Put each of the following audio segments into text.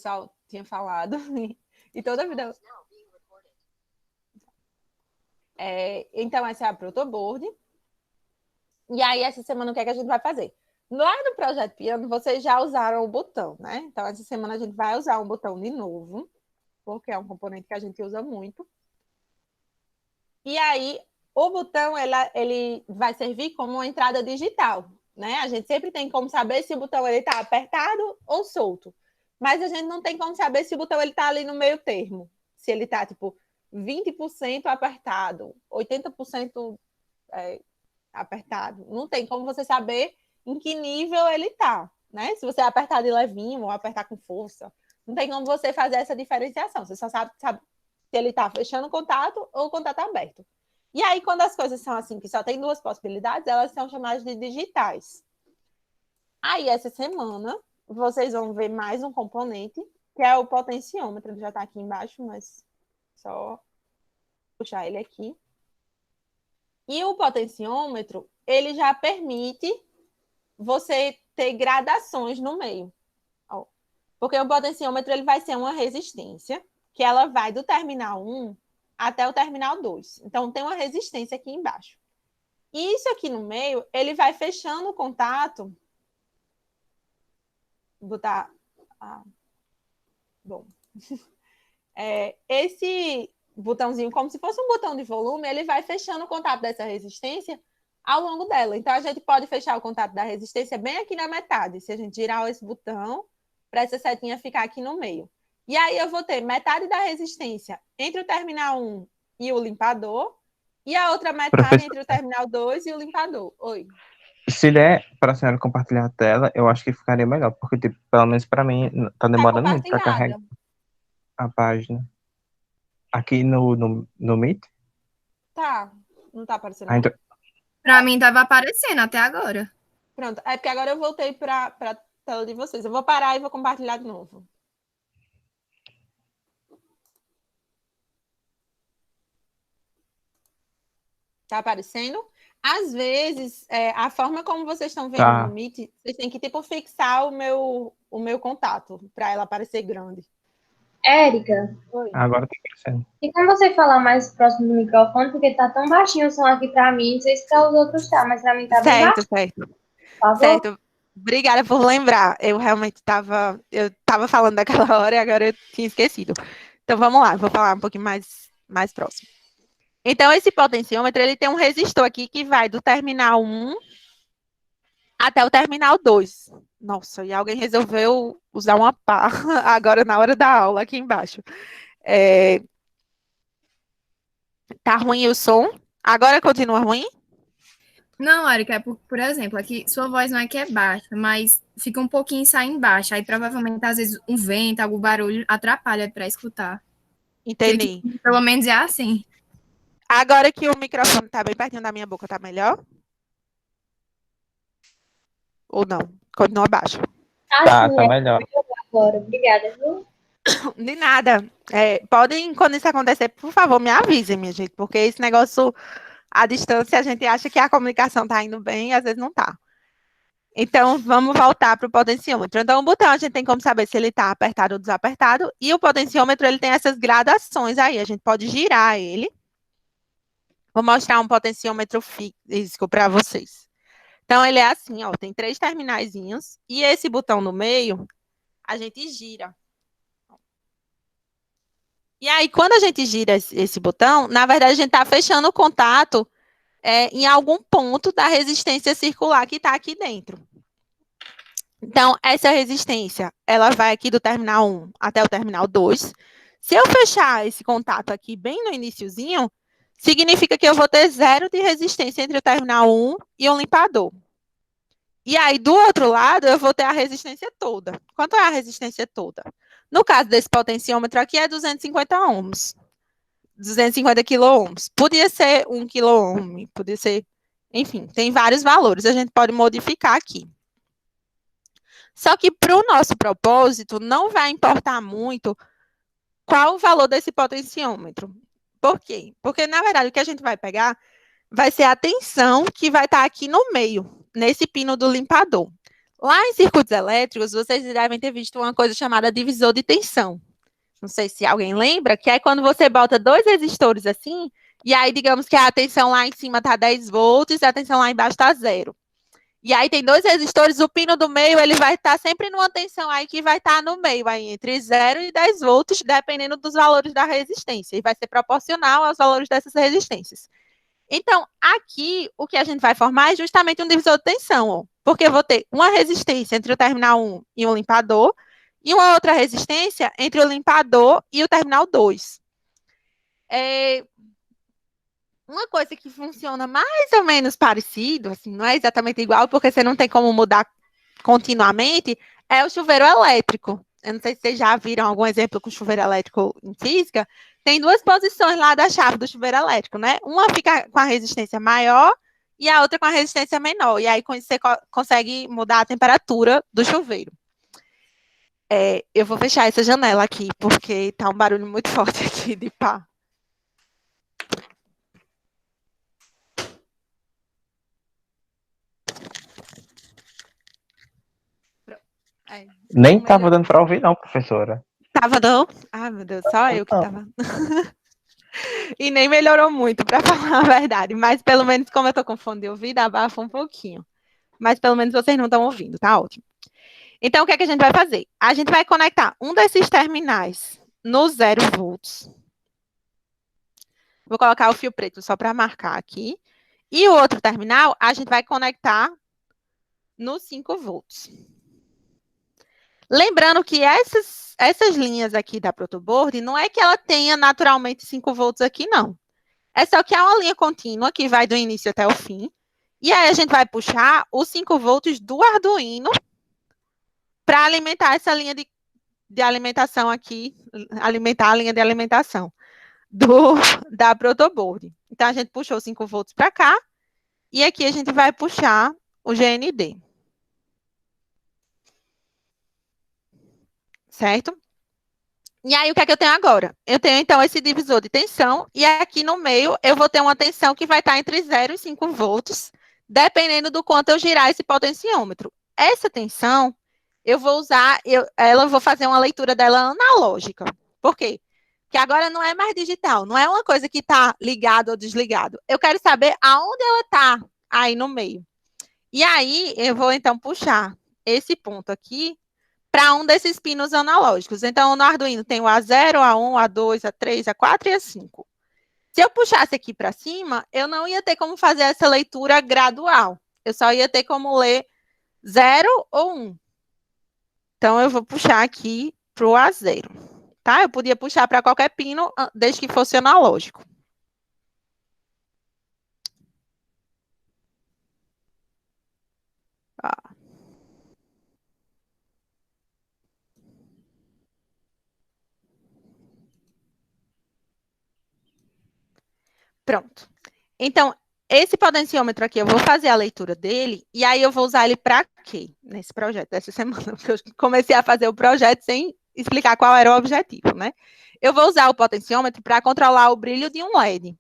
pessoal tinha falado. E toda vida... então, essa é a protoboard. E aí, essa semana, o que é que a gente vai fazer? Lá no Projeto Piano, vocês já usaram o botão, né? Então, essa semana a gente vai usar o botão de novo, porque é um componente que a gente usa muito. E aí, o botão, ele vai servir como uma entrada digital, né? A gente sempre tem como saber se o botão está apertado ou solto. Mas a gente não tem como saber se o botão está ali no meio termo. Se ele está, tipo, 20% apertado, 80% apertado. Não tem como você saber em que nível ele está, né? Se você apertar de levinho ou apertar com força. Não tem como você fazer essa diferenciação. Você só sabe se ele está fechando o contato ou o contato aberto. E aí, quando as coisas são assim, que só tem duas possibilidades, elas são chamadas de digitais. Aí, essa semana, vocês vão ver mais um componente, que é o potenciômetro. Ele já está aqui embaixo, mas só puxar ele aqui. E o potenciômetro, ele já permite você ter gradações no meio. Porque o potenciômetro ele vai ser uma resistência, que ela vai do terminal 1 até o terminal 2. Então, tem uma resistência aqui embaixo. E isso aqui no meio, ele vai fechando o contato. Vou botar... bom. Esse botãozinho, como se fosse um botão de volume, ele vai fechando o contato dessa resistência ao longo dela. Então, a gente pode fechar o contato da resistência bem aqui na metade. Se a gente girar esse botão, para essa setinha ficar aqui no meio. E aí eu vou ter metade da resistência entre o terminal 1 e o limpador, e a outra metade entre o terminal 2 e o limpador. Oi. Se der para a senhora compartilhar a tela, eu acho que ficaria melhor, porque, tipo, pelo menos para mim, tá demorando muito para carregar a página. Aqui no Meet? Tá. Não tá aparecendo, não? Para mim, tava aparecendo até agora. Pronto. É porque agora eu voltei para a tela de vocês. Eu vou parar e vou compartilhar de novo. Tá aparecendo? Às vezes, a forma como vocês estão vendo no Meet, vocês têm que, tipo, fixar o meu contato para ela aparecer grande. Érica. Agora tá aparecendo. E como você falar mais próximo do microfone, porque tá tão baixinho o som aqui para mim, não sei se para os outros tá, mas para mim tá bem baixo. Certo. Obrigada por lembrar. Eu realmente estava falando daquela hora e agora eu tinha esquecido. Então, vamos lá. Vou falar um pouquinho mais próximo. Então, esse potenciômetro, ele tem um resistor aqui que vai do terminal 1 até o terminal 2. Nossa, e alguém resolveu usar uma pá agora na hora da aula aqui embaixo. Tá ruim o som? Agora continua ruim? Não, Érica, por exemplo, aqui sua voz não é que é baixa, mas fica um pouquinho saindo baixa. Aí provavelmente, às vezes, um vento, algum barulho atrapalha para escutar. Entendi. Pelo menos é assim. Agora que o microfone tá bem pertinho da minha boca, tá melhor? Ou não? Continua baixo. Tá melhor. Agora. Obrigada, viu? De nada. Podem, quando isso acontecer, por favor, me avisem, minha gente, porque esse negócio, à distância, a gente acha que a comunicação tá indo bem e às vezes não tá. Então, vamos voltar para o potenciômetro. Então, o botão, a gente tem como saber se ele está apertado ou desapertado, e o potenciômetro, ele tem essas gradações aí, a gente pode girar ele. Vou mostrar um potenciômetro físico para vocês. Então, ele é assim, ó, tem 3 terminaizinhos, e esse botão no meio, a gente gira. E aí, quando a gente gira esse botão, na verdade, a gente está fechando o contato em algum ponto da resistência circular que está aqui dentro. Então, essa resistência, ela vai aqui do terminal 1 até o terminal 2. Se eu fechar esse contato aqui bem no iniciozinho, significa que eu vou ter 0 de resistência entre o terminal 1 e o limpador. E aí, do outro lado, eu vou ter a resistência toda. Quanto é a resistência toda? No caso desse potenciômetro aqui, é 250 ohms. 250 quiloohms. Podia ser 1 quiloohm, podia ser... Enfim, tem vários valores. A gente pode modificar aqui. Só que para o nosso propósito, não vai importar muito qual o valor desse potenciômetro. Por quê? Porque, na verdade, o que a gente vai pegar vai ser a tensão que vai estar aqui no meio, nesse pino do limpador. Lá em circuitos elétricos, vocês devem ter visto uma coisa chamada divisor de tensão. Não sei se alguém lembra, que é quando você bota dois resistores assim, e aí digamos que a tensão lá em cima está 10 volts e a tensão lá embaixo está 0. E aí tem dois resistores, o pino do meio, ele vai estar sempre numa tensão aí que vai estar no meio, aí entre 0 e 10 volts, dependendo dos valores da resistência, e vai ser proporcional aos valores dessas resistências. Então, aqui, o que a gente vai formar é justamente um divisor de tensão, ó, porque eu vou ter uma resistência entre o terminal 1 e o limpador, e uma outra resistência entre o limpador e o terminal 2. Uma coisa que funciona mais ou menos parecido, assim, não é exatamente igual, porque você não tem como mudar continuamente, é o chuveiro elétrico. Eu não sei se vocês já viram algum exemplo com chuveiro elétrico em física. Tem duas posições lá da chave do chuveiro elétrico, né? Uma fica com a resistência maior e a outra com a resistência menor. E aí você consegue mudar a temperatura do chuveiro. Eu vou fechar essa janela aqui, porque tá um barulho muito forte aqui de pá. Nem tava dando para ouvir, não, professora. Tava, não? Ah, meu Deus, só eu que tava. E nem melhorou muito, para falar a verdade. Mas pelo menos, como eu tô com fone de ouvido, abafa um pouquinho. Mas pelo menos vocês não estão ouvindo, tá ótimo. Então, o que é que a gente vai fazer? A gente vai conectar um desses terminais no 0 volts. Vou colocar o fio preto só para marcar aqui. E o outro terminal, a gente vai conectar no 5 volts. Lembrando que essas linhas aqui da protoboard, não é que ela tenha naturalmente 5 volts aqui, não. É só que é uma linha contínua que vai do início até o fim. E aí a gente vai puxar os 5 volts do Arduino para alimentar essa linha de alimentação aqui, alimentar a linha de alimentação da protoboard. Então, a gente puxou 5 volts para cá. E aqui a gente vai puxar o GND. Certo? E aí, o que é que eu tenho agora? Eu tenho, então, esse divisor de tensão, e aqui no meio eu vou ter uma tensão que vai estar entre 0 e 5 volts, dependendo do quanto eu girar esse potenciômetro. Essa tensão, eu vou usar, eu vou fazer uma leitura dela analógica. Por quê? Porque agora não é mais digital, não é uma coisa que está ligado ou desligado. Eu quero saber aonde ela está aí no meio. E aí, eu vou, então, puxar esse ponto aqui para um desses pinos analógicos. Então, no Arduino tem o A0, A1, A2, A3, A4 e A5. Se eu puxasse aqui para cima, eu não ia ter como fazer essa leitura gradual. Eu só ia ter como ler 0 ou 1. Então, eu vou puxar aqui para o A0. Tá? Eu podia puxar para qualquer pino, desde que fosse analógico. Pronto. Então, esse potenciômetro aqui, eu vou fazer a leitura dele, e aí eu vou usar ele para quê? Nesse projeto dessa semana, porque eu comecei a fazer o projeto sem explicar qual era o objetivo, né? Eu vou usar o potenciômetro para controlar o brilho de um LED.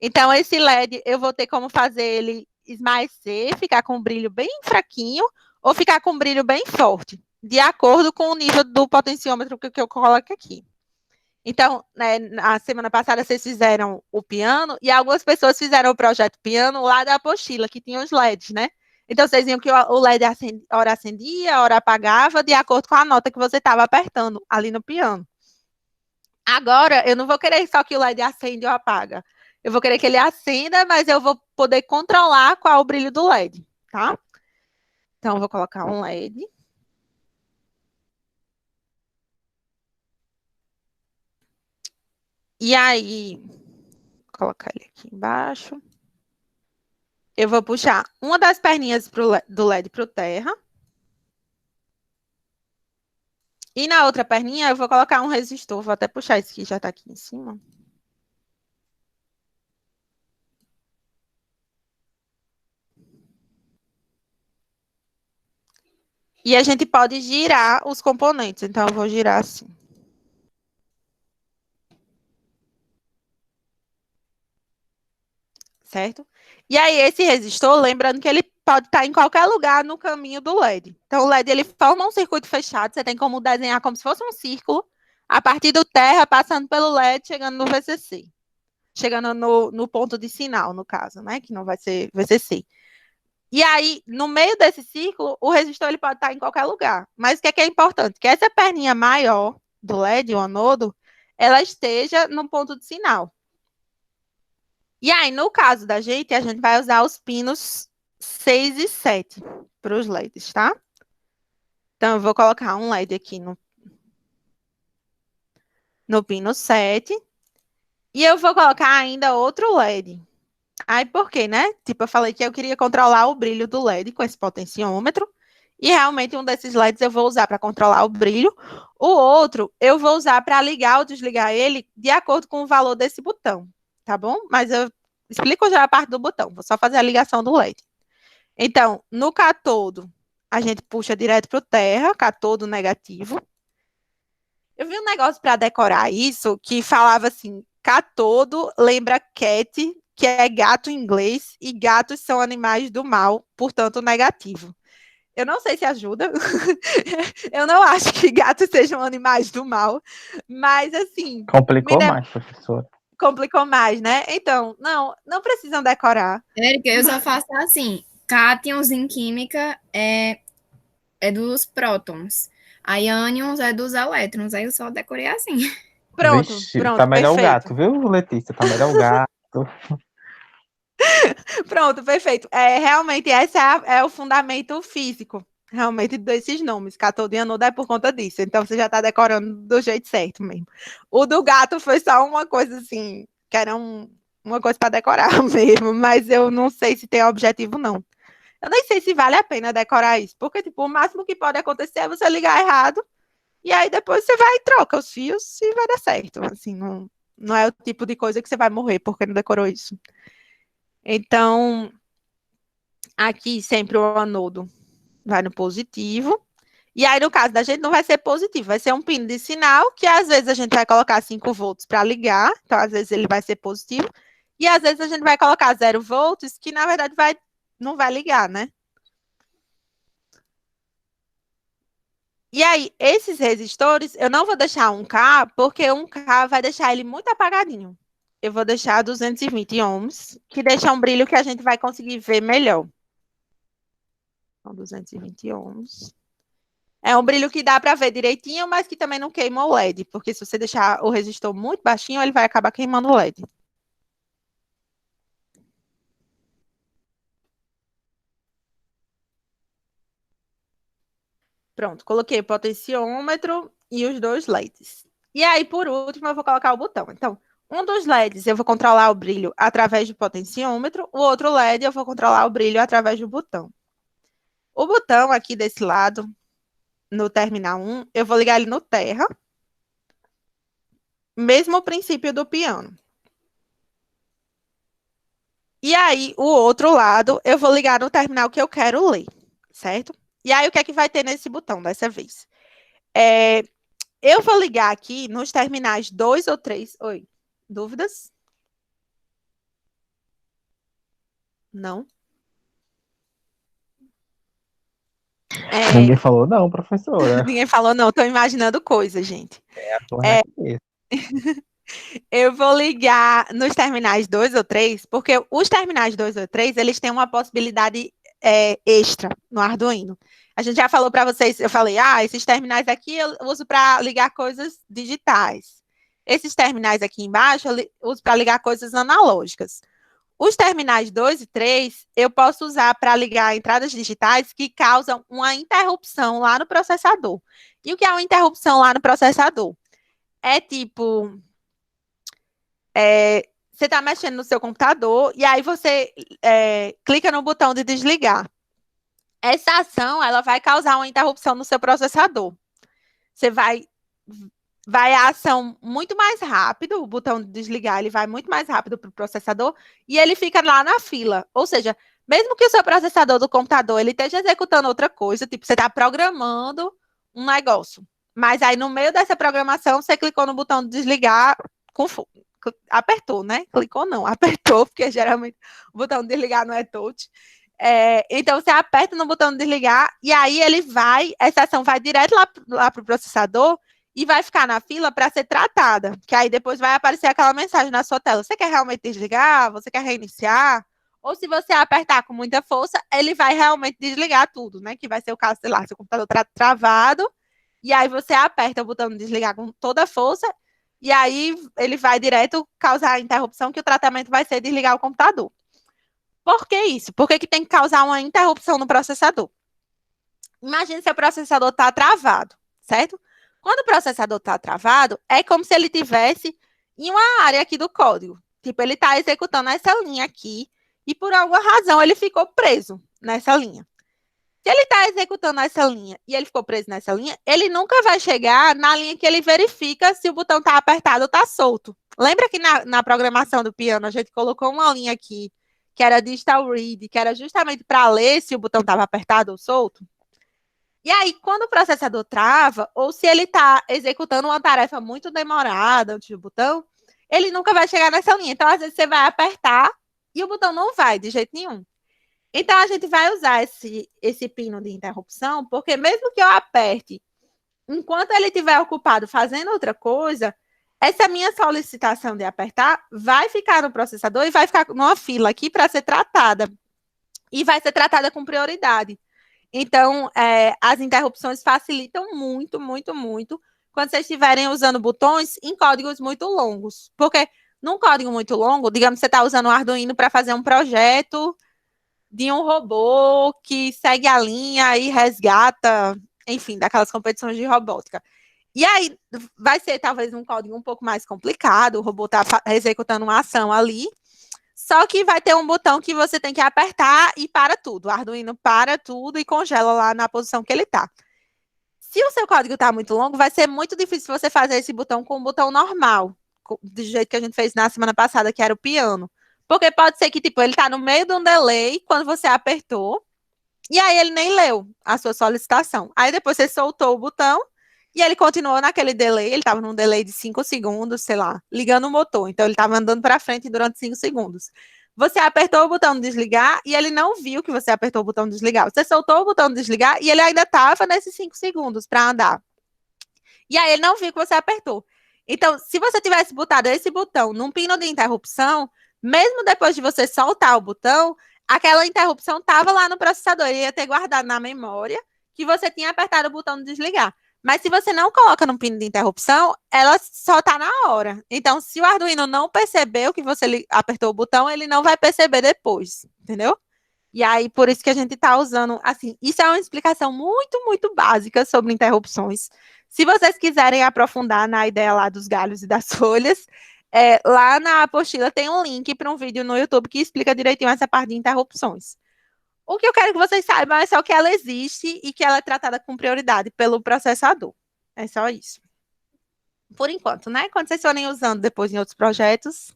Então, esse LED, eu vou ter como fazer ele esmaecer, ficar com um brilho bem fraquinho, ou ficar com um brilho bem forte, de acordo com o nível do potenciômetro que eu coloco aqui. Então, né, na semana passada vocês fizeram o piano e algumas pessoas fizeram o projeto piano lá da apostila, que tinha os LEDs, né? Então, vocês viam que o LED hora acendia, hora apagava, de acordo com a nota que você estava apertando ali no piano. Agora, eu não vou querer só que o LED acende ou apaga. Eu vou querer que ele acenda, mas eu vou poder controlar qual é o brilho do LED, tá? Então, eu vou colocar um LED. E aí, vou colocar ele aqui embaixo. Eu vou puxar uma das perninhas do LED para o terra. E na outra perninha, eu vou colocar um resistor. Vou até puxar esse que já está aqui em cima. E a gente pode girar os componentes. Então, eu vou girar assim. Certo? E aí, esse resistor, lembrando que ele pode estar em qualquer lugar no caminho do LED. Então, o LED ele forma um circuito fechado, você tem como desenhar como se fosse um círculo, a partir do terra, passando pelo LED, chegando no VCC. Chegando no ponto de sinal, no caso, né? Que não vai ser VCC. E aí, no meio desse círculo, o resistor ele pode estar em qualquer lugar. Mas o que é importante? Que essa perninha maior do LED, o anodo, ela esteja no ponto de sinal. E aí, no caso da gente, a gente vai usar os pinos 6 e 7 para os LEDs, tá? Então, eu vou colocar um LED aqui no pino 7. E eu vou colocar ainda outro LED. Aí, por quê, né? Tipo, eu falei que eu queria controlar o brilho do LED com esse potenciômetro. E realmente um desses LEDs eu vou usar para controlar o brilho. O outro eu vou usar para ligar ou desligar ele de acordo com o valor desse botão, tá bom? Mas eu explico já a parte do botão. Vou só fazer a ligação do LED. Então, no catodo, a gente puxa direto para o terra, catodo negativo. Eu vi um negócio para decorar isso que falava assim: catodo lembra cat, que é gato em inglês, e gatos são animais do mal, portanto negativo. Eu não sei se ajuda. Eu não acho que gatos sejam animais do mal, mas assim. Complicou mais, professora. Complicou mais, né? Então, não precisam decorar. Érica, eu só faço assim. Cátions em química é dos prótons. Aí ânions é dos elétrons. Aí eu só decorei assim. Pronto, Vixe, pronto, tá melhor perfeito. o gato, viu, Letícia? Tá melhor o gato. Pronto, perfeito. Realmente, esse é o fundamento físico, realmente, desses nomes. Catodo e anodo é por conta disso. Então, você já está decorando do jeito certo mesmo. O do gato foi só uma coisa assim, que era uma coisa para decorar mesmo, mas eu não sei se tem objetivo, não. Eu nem sei se vale a pena decorar isso, porque, tipo, o máximo que pode acontecer é você ligar errado, e aí depois você vai e troca os fios e vai dar certo. Assim, não é o tipo de coisa que você vai morrer porque não decorou isso. Então, aqui sempre o anodo vai no positivo. E aí, no caso da gente, não vai ser positivo, vai ser um pino de sinal, que às vezes a gente vai colocar 5 volts para ligar, então às vezes ele vai ser positivo, e às vezes a gente vai colocar 0 volts, que na verdade não vai ligar, né? E aí, esses resistores, eu não vou deixar 1K, porque 1K vai deixar ele muito apagadinho. Eu vou deixar 220 ohms, que deixa um brilho que a gente vai conseguir ver melhor. Então, 220 ohms. É um brilho que dá para ver direitinho, mas que também não queima o LED, porque se você deixar o resistor muito baixinho, ele vai acabar queimando o LED. Pronto, coloquei o potenciômetro e os 2 LEDs. E aí, por último, eu vou colocar o botão. Então, um dos LEDs eu vou controlar o brilho através do potenciômetro, o outro LED eu vou controlar o brilho através do botão. O botão aqui desse lado, no terminal 1, eu vou ligar ele no terra. Mesmo princípio do piano. E aí, o outro lado, eu vou ligar no terminal que eu quero ler, certo? E aí, o que é que vai ter nesse botão dessa vez? Eu vou ligar aqui nos terminais 2 ou 3. Oi, dúvidas? Não? Ninguém falou não, professora. Ninguém falou não, estou imaginando coisa, gente. É a tua na cabeça. Eu vou ligar nos terminais 2 ou 3, porque os terminais 2 ou 3, eles têm uma possibilidade extra no Arduino. A gente já falou para vocês, eu falei, esses terminais aqui eu uso para ligar coisas digitais. Esses terminais aqui embaixo eu uso para ligar coisas analógicas. Os terminais 2 e 3, eu posso usar para ligar entradas digitais que causam uma interrupção lá no processador. E o que é uma interrupção lá no processador? É tipo... você está mexendo no seu computador e aí você clica no botão de desligar. Essa ação ela vai causar uma interrupção no seu processador. Você vai a ação muito mais rápido, o botão de desligar ele vai muito mais rápido para o processador e ele fica lá na fila. Ou seja, mesmo que o seu processador do computador ele esteja executando outra coisa, tipo você está programando um negócio, mas aí no meio dessa programação você clicou no botão de desligar apertou, né? Clicou não, apertou, porque geralmente o botão de desligar não é touch. Então, você aperta no botão de desligar e aí essa ação vai direto lá para o processador e vai ficar na fila para ser tratada, que aí depois vai aparecer aquela mensagem na sua tela. Você quer realmente desligar? Você quer reiniciar? Ou se você apertar com muita força, ele vai realmente desligar tudo, né? Que vai ser o caso, sei lá, seu computador travado, e aí você aperta o botão de desligar com toda a força, e aí ele vai direto causar a interrupção, que o tratamento vai ser desligar o computador. Por que isso? Por que tem que causar uma interrupção no processador? Imagine se o processador está travado, certo? Quando o processador está travado, é como se ele tivesse em uma área aqui do código. Tipo, ele está executando essa linha aqui e por alguma razão ele ficou preso nessa linha. Se ele está executando essa linha e ele ficou preso nessa linha, ele nunca vai chegar na linha que ele verifica se o botão está apertado ou está solto. Lembra que na programação do piano a gente colocou uma linha aqui que era digital read, que era justamente para ler se o botão estava apertado ou solto? E aí, quando o processador trava, ou se ele está executando uma tarefa muito demorada antes do botão, ele nunca vai chegar nessa linha. Então, às vezes, você vai apertar e o botão não vai, de jeito nenhum. Então, a gente vai usar esse pino de interrupção, porque mesmo que eu aperte, enquanto ele estiver ocupado fazendo outra coisa, essa minha solicitação de apertar vai ficar no processador e vai ficar numa fila aqui para ser tratada. E vai ser tratada com prioridade. Então, as interrupções facilitam muito, muito, muito quando vocês estiverem usando botões em códigos muito longos. Porque num código muito longo, digamos que você está usando o Arduino para fazer um projeto de um robô que segue a linha e resgata, enfim, daquelas competições de robótica. E aí vai ser talvez um código um pouco mais complicado, o robô está executando uma ação ali, só que vai ter um botão que você tem que apertar e para tudo. O Arduino para tudo e congela lá na posição que ele está. Se o seu código está muito longo, vai ser muito difícil você fazer esse botão com um botão normal, do jeito que a gente fez na semana passada, que era o piano. Porque pode ser que, tipo, ele está no meio de um delay quando você apertou, e aí ele nem leu a sua solicitação. Aí depois você soltou o botão, e ele continuou naquele delay, ele estava num delay de 5 segundos, sei lá, ligando o motor. Então, ele estava andando para frente durante 5 segundos. Você apertou o botão de desligar e ele não viu que você apertou o botão de desligar. Você soltou o botão de desligar e ele ainda estava nesses 5 segundos para andar. E aí, ele não viu que você apertou. Então, se você tivesse botado esse botão num pino de interrupção, mesmo depois de você soltar o botão, aquela interrupção estava lá no processador. Ele ia ter guardado na memória que você tinha apertado o botão de desligar. Mas se você não coloca no pino de interrupção, ela só está na hora. Então, se o Arduino não percebeu que você apertou o botão, ele não vai perceber depois, entendeu? E aí, por isso que a gente está usando, assim, isso é uma explicação muito, muito básica sobre interrupções. Se vocês quiserem aprofundar na ideia lá dos galhos e das folhas, lá na apostila tem um link para um vídeo no YouTube que explica direitinho essa parte de interrupções. O que eu quero que vocês saibam é só que ela existe e que ela é tratada com prioridade pelo processador. É só isso. Por enquanto, né? Quando vocês forem usando depois em outros projetos,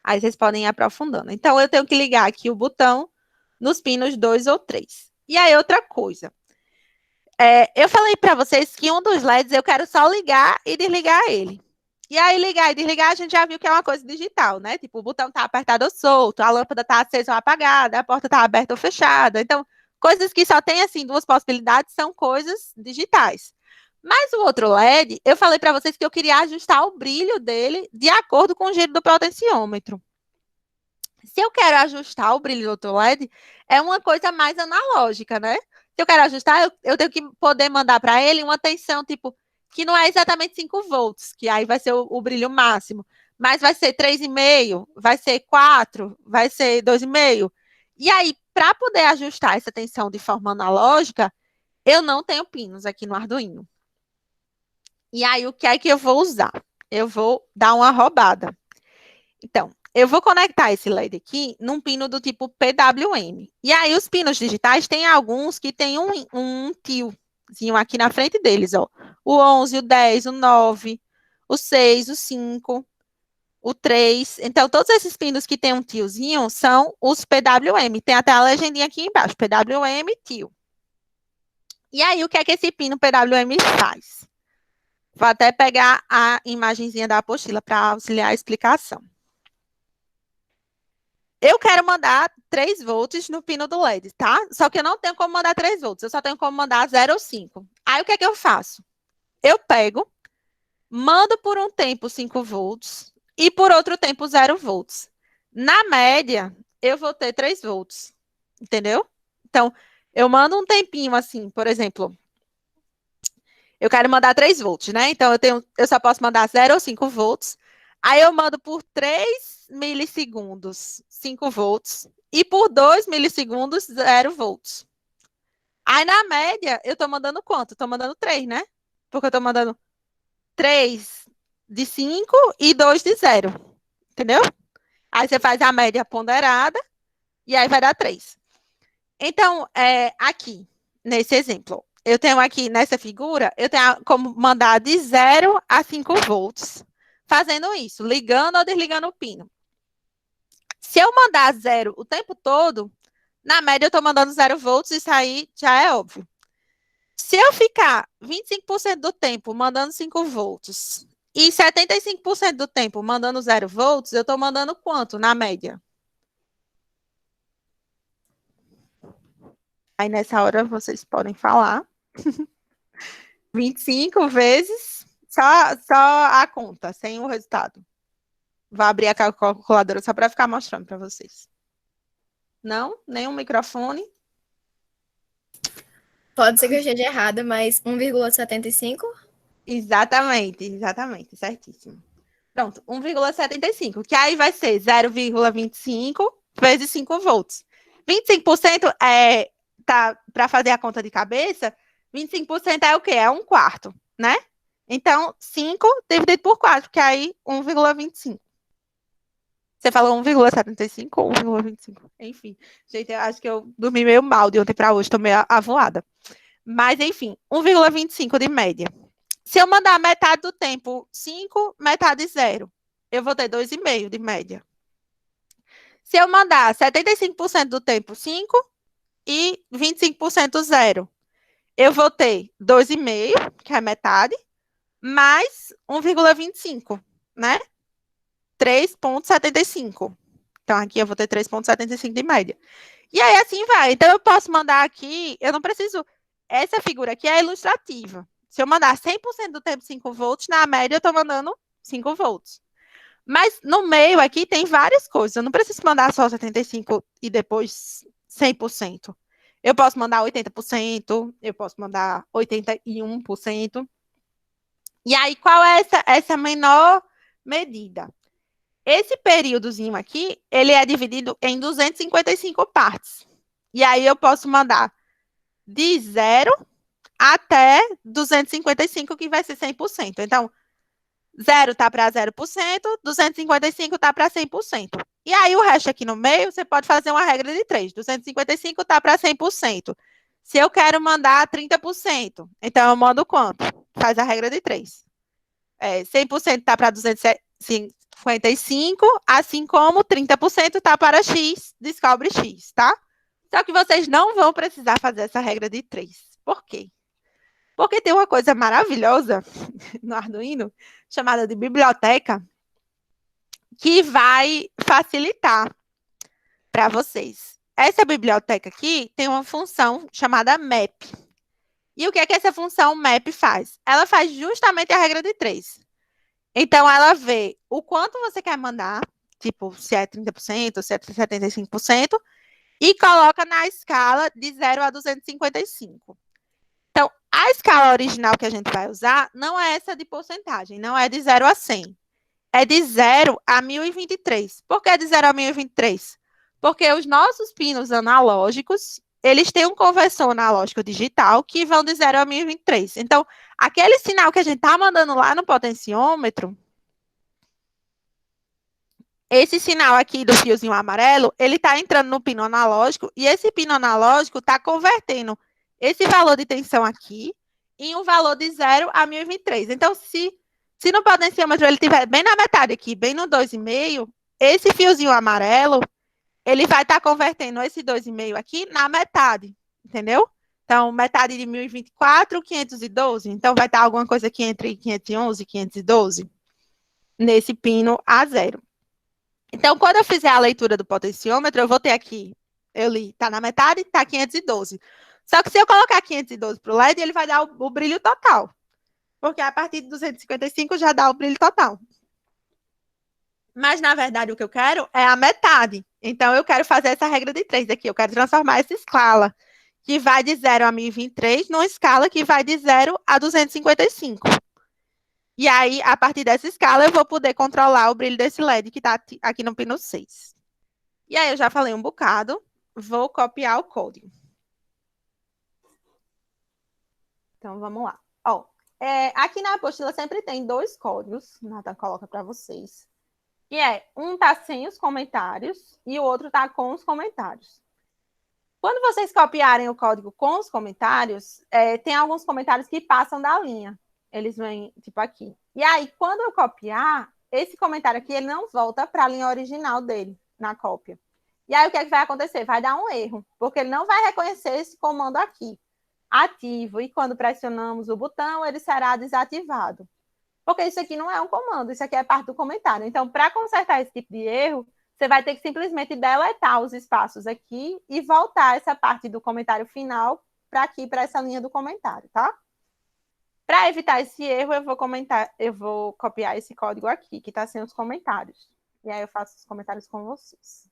aí vocês podem ir aprofundando. Então, eu tenho que ligar aqui o botão nos pinos 2 ou 3. E aí, outra coisa. Eu falei para vocês que um dos LEDs eu quero só ligar e desligar ele. E aí, ligar e desligar, a gente já viu que é uma coisa digital, né? Tipo, o botão está apertado ou solto, a lâmpada está acesa ou apagada, a porta está aberta ou fechada. Então, coisas que só tem, assim, duas possibilidades são coisas digitais. Mas o outro LED, eu falei para vocês que eu queria ajustar o brilho dele de acordo com o giro do potenciômetro. Se eu quero ajustar o brilho do outro LED, é uma coisa mais analógica, né? Se eu quero ajustar, eu tenho que poder mandar para ele uma tensão, tipo, que não é exatamente 5 volts, que aí vai ser o brilho máximo, mas vai ser 3,5, vai ser 4, vai ser 2,5. E aí, para poder ajustar essa tensão de forma analógica, eu não tenho pinos aqui no Arduino. E aí, o que é que eu vou usar? Eu vou dar uma roubada. Então, eu vou conectar esse LED aqui num pino do tipo PWM. E aí, os pinos digitais tem alguns que tem um tiozinho aqui na frente deles, ó. O 11, o 10, o 9, o 6, o 5, o 3. Então, todos esses pinos que tem um tiozinho são os PWM. Tem até a legendinha aqui embaixo, PWM tio. E aí, o que é que esse pino PWM faz? Vou até pegar a imagenzinha da apostila para auxiliar a explicação. Eu quero mandar 3 volts no pino do LED, tá? Só que eu não tenho como mandar 3 volts, eu só tenho como mandar 0 ou 5. Aí o que é que eu faço? Eu pego, mando por um tempo 5 volts e por outro tempo 0 volts. Na média, eu vou ter 3 volts, entendeu? Então, eu mando um tempinho assim, por exemplo, eu quero mandar 3 volts, né? Então, eu só posso mandar 0 ou 5 volts. Aí eu mando por 3 milissegundos 5 volts e por 2 milissegundos 0 volts. Aí, na média, eu tô mandando quanto? Tô mandando 3, né? Porque eu tô mandando 3 de 5 e 2 de 0. Entendeu? Aí você faz a média ponderada e aí vai dar 3. Então, aqui, nesse exemplo, eu tenho aqui nessa figura, eu tenho como mandar de 0 a 5 volts, fazendo isso, ligando ou desligando o pino. Se eu mandar 0 o tempo todo, na média eu estou mandando 0 volts, isso aí já é óbvio. Se eu ficar 25% do tempo mandando 5 volts e 75% do tempo mandando 0 volts, eu estou mandando quanto na média? Aí nessa hora vocês podem falar. 25 vezes só a conta, sem o resultado. Vou abrir a calculadora só para ficar mostrando para vocês. Não? Nenhum microfone? Pode ser que eu esteja errada, mas 1,75? Exatamente, certíssimo. Pronto, 1,75, que aí vai ser 0,25 vezes 5 volts. 25% para fazer a conta de cabeça, 25% é o quê? É 1/4, né? Então, 5 dividido por 4, que aí 1,25. Você falou 1,75 ou 1,25? Enfim, gente, eu acho que eu dormi meio mal de ontem para hoje, estou meio avoada. Mas, enfim, 1,25 de média. Se eu mandar metade do tempo 5, metade 0, eu vou ter 2,5 de média. Se eu mandar 75% do tempo 5 e 25% 0, eu vou ter 2,5, que é metade, mais 1,25, né? 3,75. Então, aqui eu vou ter 3,75 de média. E aí, assim vai. Então, eu posso mandar aqui, eu não preciso... Essa figura aqui é ilustrativa. Se eu mandar 100% do tempo 5 volts, na média eu estou mandando 5 volts. Mas no meio aqui tem várias coisas. Eu não preciso mandar só 75 e depois 100%. Eu posso mandar 80%, eu posso mandar 81%. E aí, qual é essa menor medida? Esse períodozinho aqui, ele é dividido em 255 partes. E aí eu posso mandar de 0 até 255, que vai ser 100%. Então, 0 tá para 0%, 255 tá para 100%. E aí o resto aqui no meio, você pode fazer uma regra de 3. 255 tá para 100%. Se eu quero mandar 30%, então eu mando quanto? Faz a regra de 3. 100% tá para 255, assim como 30% tá para X, descobre X, tá? Só que vocês não vão precisar fazer essa regra de 3. Por quê? Porque tem uma coisa maravilhosa no Arduino, chamada de biblioteca, que vai facilitar para vocês. Essa biblioteca aqui tem uma função chamada map. E o que é que essa função map faz? Ela faz justamente a regra de 3. Então, ela vê o quanto você quer mandar, tipo, se é 30%, se é 75%, e coloca na escala de 0 a 255. Então, a escala original que a gente vai usar não é essa de porcentagem, não é de 0 a 100. É de 0 a 1023. Por que de 0 a 1023? Porque os nossos pinos analógicos, eles têm um conversor analógico digital que vão de 0 a 1023. Então, aquele sinal que a gente está mandando lá no potenciômetro, esse sinal aqui do fiozinho amarelo, ele está entrando no pino analógico e esse pino analógico está convertendo esse valor de tensão aqui em um valor de 0 a 1023. Então, se no potenciômetro ele estiver bem na metade aqui, bem no 2,5, esse fiozinho amarelo, ele vai estar convertendo esse 2,5 aqui na metade, entendeu? Então, metade de 1024, 512. Então, vai estar alguma coisa aqui entre 511 e 512 nesse pino A0. Então, quando eu fizer a leitura do potenciômetro, eu vou ter aqui, eu li, tá na metade, tá 512. Só que se eu colocar 512 para o LED, ele vai dar o brilho total. Porque a partir de 255 já dá o brilho total. Mas, na verdade, o que eu quero é a metade. Então, eu quero fazer essa regra de 3 aqui. Eu quero transformar essa escala, que vai de 0 a 1023, numa escala que vai de 0 a 255. E aí, a partir dessa escala, eu vou poder controlar o brilho desse LED que está aqui no pino 6. E aí, eu já falei um bocado. Vou copiar o código. Então, vamos lá. Ó, aqui na apostila sempre tem 2 códigos. Nathan coloca para vocês. Que um tá sem os comentários e o outro tá com os comentários. Quando vocês copiarem o código com os comentários, tem alguns comentários que passam da linha. Eles vêm, tipo, aqui. E aí, quando eu copiar, esse comentário aqui, ele não volta para a linha original dele, na cópia. E aí, o que é que vai acontecer? Vai dar um erro, porque ele não vai reconhecer esse comando aqui, ativo. E quando pressionamos o botão, ele será desativado. Porque isso aqui não é um comando, isso aqui é parte do comentário. Então, para consertar esse tipo de erro, você vai ter que simplesmente deletar os espaços aqui e voltar essa parte do comentário final para aqui, para essa linha do comentário, tá? Para evitar esse erro, eu vou copiar esse código aqui, que está sem os comentários. E aí eu faço os comentários com vocês.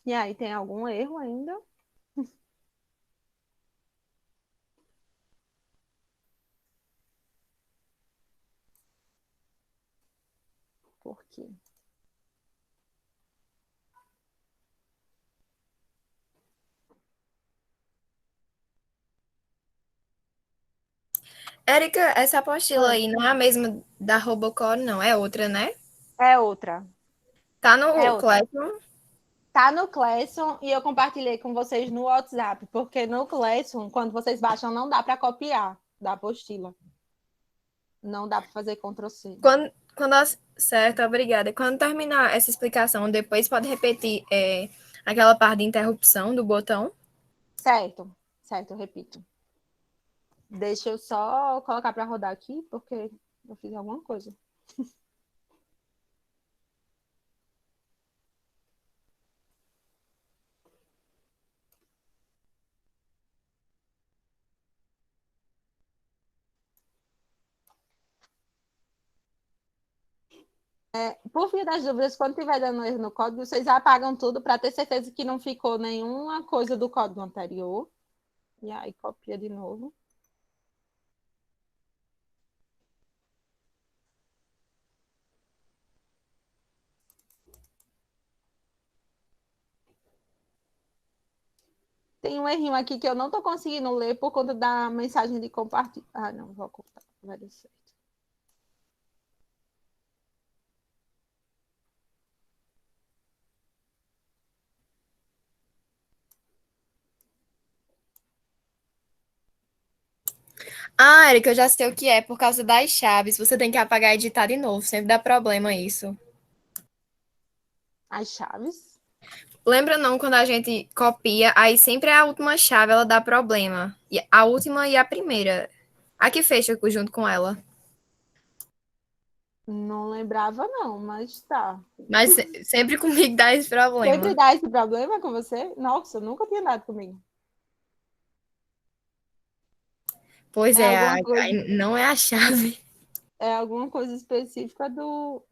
E aí, tem algum erro ainda? Por quê? Érica, essa apostila aí não é a mesma da Robocore, não. É outra, né? É outra. Tá no É outra. Classroom? Tá no Classroom e eu compartilhei com vocês no WhatsApp, porque no Classroom, quando vocês baixam, não dá para copiar da apostila. Não dá para fazer Ctrl+C. Certo, obrigada. Quando terminar essa explicação, depois pode repetir aquela parte de interrupção do botão? Certo, certo, eu repito. Deixa eu só colocar para rodar aqui, porque eu fiz alguma coisa. Por via das dúvidas, quando tiver dando erro no código, vocês apagam tudo para ter certeza que não ficou nenhuma coisa do código anterior. E aí, copia de novo. Tem um errinho aqui que eu não estou conseguindo ler por conta da mensagem de compartilhar. Ah, não, vou cortar. Vai dar certo. Ah, Erika, eu já sei o que é. Por causa das chaves, você tem que apagar e editar de novo. Sempre dá problema isso. As chaves? Lembra não quando a gente copia, aí sempre a última chave ela dá problema. E a última e a primeira. A que fecha junto com ela. Não lembrava, não, mas tá. Mas sempre comigo dá esse problema. Sempre dá esse problema com você? Nossa, nunca tinha dado comigo. Pois É é, alguma coisa, não é a chave. é alguma coisa específica do.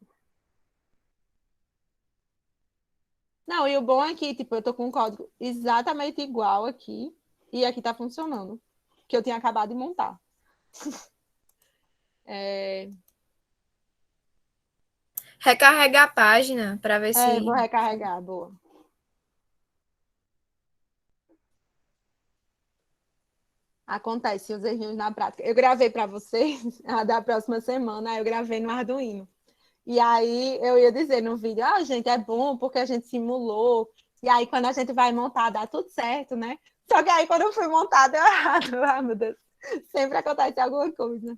Não, e o bom é que, tipo, eu tô com um código exatamente igual aqui e aqui tá funcionando, que eu tinha acabado de montar. Recarrega a página para ver se. Vou recarregar, boa. Acontece os errinhos na prática. Eu gravei para vocês a da próxima semana, eu gravei no Arduino. E aí eu ia dizer no vídeo, gente, é bom porque a gente simulou. E aí quando a gente vai montar, dá tudo certo, né? Só que aí quando eu fui montar, deu errado. Ai, meu Deus. Sempre acontece alguma coisa.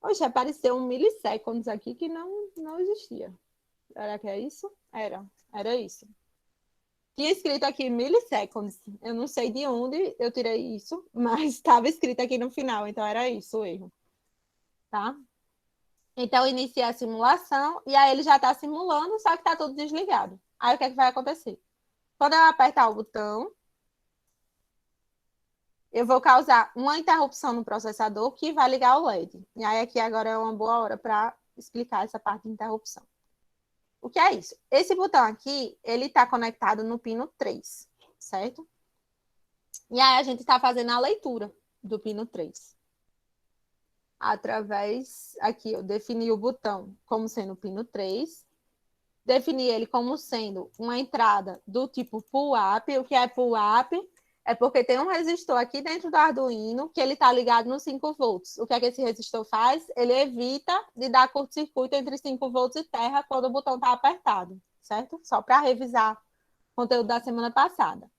Oxe, apareceu um milisseconds aqui que não existia. Será que é isso? Era isso. Tinha escrito aqui milisseconds. Eu não sei de onde eu tirei isso, mas estava escrito aqui no final, então era isso o erro. Tá? Então, inicia a simulação e aí ele já está simulando, só que está tudo desligado. Aí o que é que vai acontecer? Quando eu apertar o botão, eu vou causar uma interrupção no processador que vai ligar o LED. E aí aqui agora é uma boa hora para explicar essa parte de interrupção. O que é isso? Esse botão aqui, ele está conectado no pino 3, certo? E aí a gente está fazendo a leitura do pino 3. Através, aqui, eu defini o botão como sendo o pino 3, defini ele como sendo uma entrada do tipo pull-up. O que é pull-up? É porque tem um resistor aqui dentro do Arduino que ele está ligado no 5 volts. O que é que esse resistor faz? Ele evita de dar curto-circuito entre 5 volts e terra quando o botão está apertado, certo? Só para revisar o conteúdo da semana passada.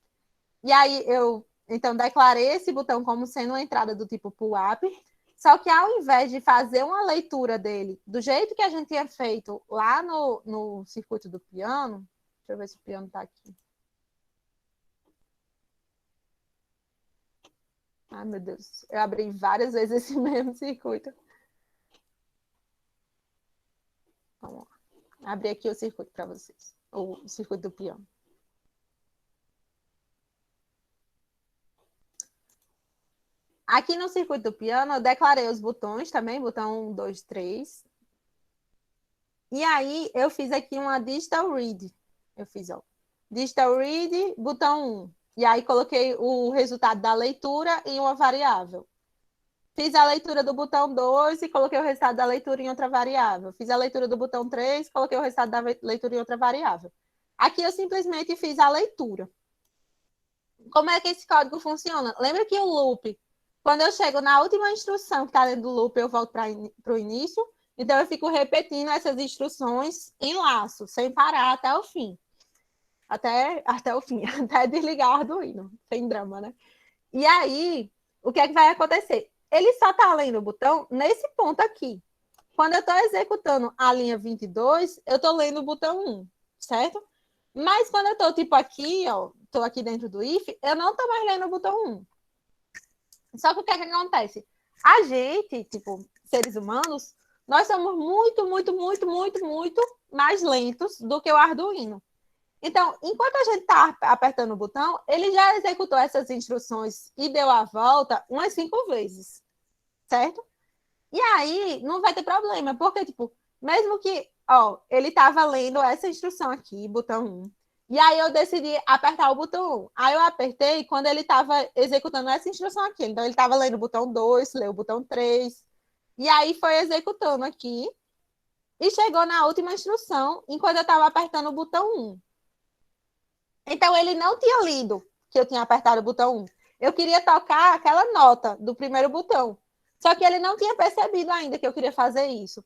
E aí eu, então, declarei esse botão como sendo uma entrada do tipo pull-up, só que ao invés de fazer uma leitura dele do jeito que a gente tinha feito lá no circuito do piano, deixa eu ver se o piano está aqui. Ai, meu Deus, eu abri várias vezes esse mesmo circuito. Vamos lá. Abri aqui o circuito para vocês, o circuito do piano. Aqui no circuito do piano, eu declarei os botões também, botão 1, 2, 3. E aí, eu fiz aqui uma digital read. Eu fiz, ó, digital read, botão 1. E aí, coloquei o resultado da leitura em uma variável. Fiz a leitura do botão 2 e coloquei o resultado da leitura em outra variável. Fiz a leitura do botão 3 e coloquei o resultado da leitura em outra variável. Aqui, eu simplesmente fiz a leitura. Como é que esse código funciona? Lembra que o loop, quando eu chego na última instrução que está dentro do loop, eu volto para o início. Então, eu fico repetindo essas instruções em laço, sem parar até o fim. Até o fim, até desligar o Arduino, sem drama, né? E aí, o que é que vai acontecer? Ele só está lendo o botão nesse ponto aqui. Quando eu estou executando a linha 22, eu estou lendo o botão 1, certo? Mas quando eu estou, tipo, aqui, ó, estou aqui dentro do if, eu não estou mais lendo o botão 1. Só que o que é que acontece? A gente, tipo, seres humanos, nós somos muito, muito, muito, muito, muito mais lentos do que o Arduino. Então, enquanto a gente está apertando o botão, ele já executou essas instruções e deu a volta umas 5 vezes, certo? E aí, não vai ter problema, porque, tipo, mesmo que, ó, ele estava lendo essa instrução aqui, botão 1, e aí eu decidi apertar o botão 1. Aí eu apertei quando ele estava executando essa instrução aqui. Então, ele estava lendo o botão 2, leu o botão 3, e aí foi executando aqui, e chegou na última instrução, enquanto eu estava apertando o botão 1. Então, ele não tinha lido que eu tinha apertado o botão 1. Eu queria tocar aquela nota do primeiro botão. Só que ele não tinha percebido ainda que eu queria fazer isso.